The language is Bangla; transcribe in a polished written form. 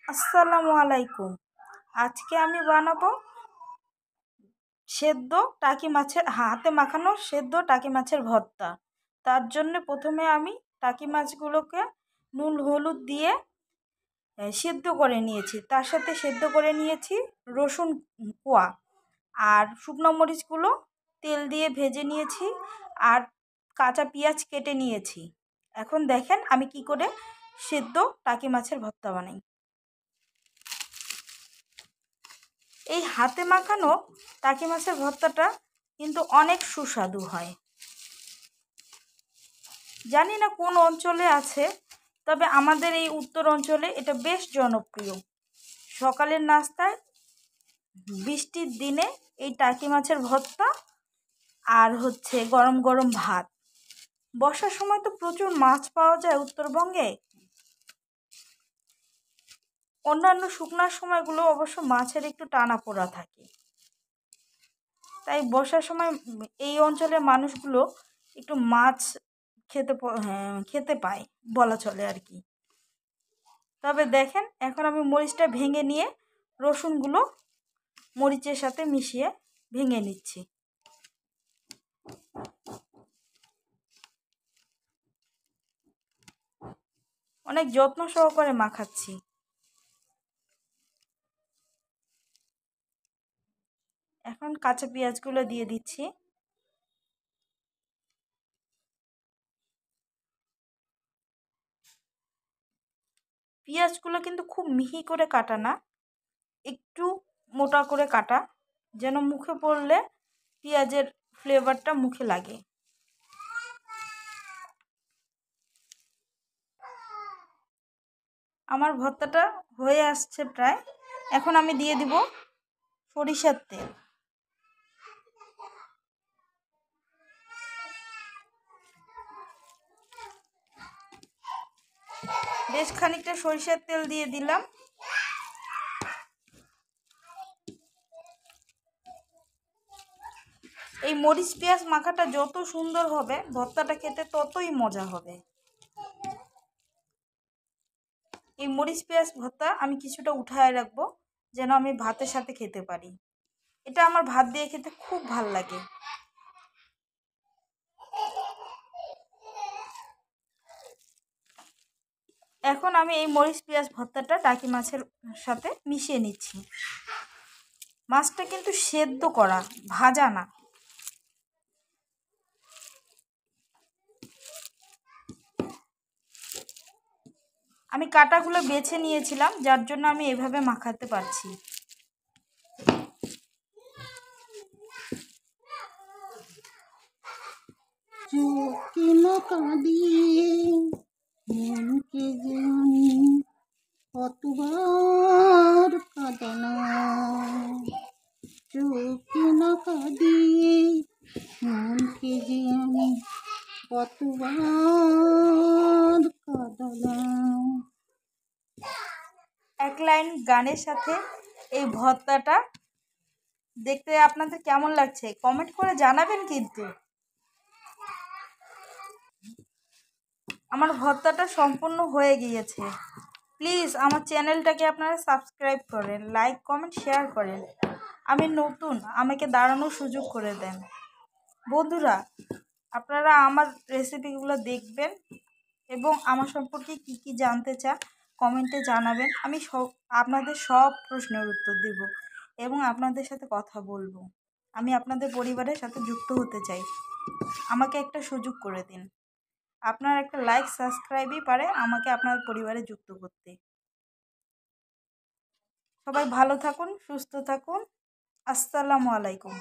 আসসালামু আলাইকুম। আজকে আমি বানাবো সেদ্ধ টাকি মাছের হাতে মাখানো সেদ্ধ টাকি মাছের ভর্তা। তার জন্য প্রথমে আমি টাকি মাছগুলোকে নুন হলুদ দিয়ে সেদ্ধ করে নিয়েছি। তার সাথে সেদ্ধ করে নিয়েছি রসুন কোয়া, আর শুকনো মরিচগুলো তেল দিয়ে ভেজে নিয়েছি, আর কাঁচা পেঁয়াজ কেটে নিয়েছি। এখন দেখেন আমি কি করে সেদ্ধ টাকি মাছের ভর্তা বানাই। এই হাতে মাখানো টাকি মাছের ভর্তাটা কিন্তু অনেক সুস্বাদু হয়। জানি না কোন অঞ্চলে আছে, তবে আমাদের এই উত্তর অঞ্চলে এটা বেশ জনপ্রিয়। সকালের নাস্তায় বৃষ্টির দিনে এই টাকি মাছের ভর্তা আর গরম গরম ভাত। বর্ষার সময় তো প্রচুর মাছ পাওয়া যায় উত্তরবঙ্গে। অন্যান্য শুকনার সময়গুলো অবশ্য মাছের একটু টানা পোড়া থাকে, তাই বর্ষার সময় এই অঞ্চলের মানুষগুলো একটু মাছ খেতে পায় বলা চলে আর কি। তবে দেখেন এখন আমি মরিচটা ভেঙে নিয়ে রসুনগুলো মরিচের সাথে মিশিয়ে ভেঙে নিচ্ছি। অনেক যত্ন সহকারে মাখাচ্ছি। এখন কাঁচা পেঁয়াজগুলো দিয়ে দিচ্ছি। পেঁয়াজগুলো কিন্তু খুব মিহি করে কাটা না, একটু মোটা করে কাটা, যেন মুখে পড়লে পেঁয়াজের ফ্লেভারটা মুখে লাগে। আমার ভর্তাটা হয়ে আসছে প্রায়। এখন আমি দিয়ে দিব সরিষার তেল। বেশ খানিকটা সরিষার তেল দিয়ে দিলাম। এই মরিচ পেঁয়াজ মাখাটা যত সুন্দর হবে ভর্তাটা খেতে ততই মজা হবে। এই মরিচ পেঁয়াজ ভর্তা আমি কিছুটা উঠায় রাখবো, যেন আমি ভাতের সাথে খেতে পারি। এটা আমার ভাত দিয়ে খেতে খুব ভাল লাগে। এখন আমি এই মরিচ পেঁয়াজ ভর্তাটা টাকি মাছের সাথে মিশিয়ে নিচ্ছি। মাছটা কিন্তু সেদ্ধ করা, ভাজা না। আমি কাটাগুলো বেছে নিয়েছিলাম, যার জন্য আমি এভাবে মাখাতে পারছি। চোখে না কাঁদিয়ে মনকে যে আমি কতবার কাঁদালাম, চোখে না কাঁদিয়ে মনকে যে আমি কতবার কাঁদালাম। এক লাইন গানের সাথে এই ভর্তাটা দেখতে আপনাদের কেমন লাগছে কমেন্ট করে জানাবেন কিন্তু। আমার ভর্তাটা সম্পূর্ণ হয়ে গিয়েছে। প্লিজ আমার চ্যানেলটাকে আপনারা সাবস্ক্রাইব করেন, লাইক কমেন্ট শেয়ার করেন। আমি নতুন, আমাকে দাঁড়ানোর সুযোগ করে দেন। বন্ধুরা, আপনারা আমার রেসিপিগুলো দেখবেন এবং আমার সম্পর্কে কি কি জানতে চান কমেন্টে জানাবেন। আমি আপনাদের সব প্রশ্নের উত্তর দেব এবং আপনাদের সাথে কথা বলবো। আমি আপনাদের পরিবারের সাথে যুক্ত হতে চাই। আমাকে একটা সুযোগ করে দিন। আপনার একটা লাইক সাবস্ক্রাইবই পারে আমাকে আপনার পরিবারে যুক্ত করতে। সবাই ভালো থাকুন, সুস্থ থাকুন। আসসালামু আলাইকুম।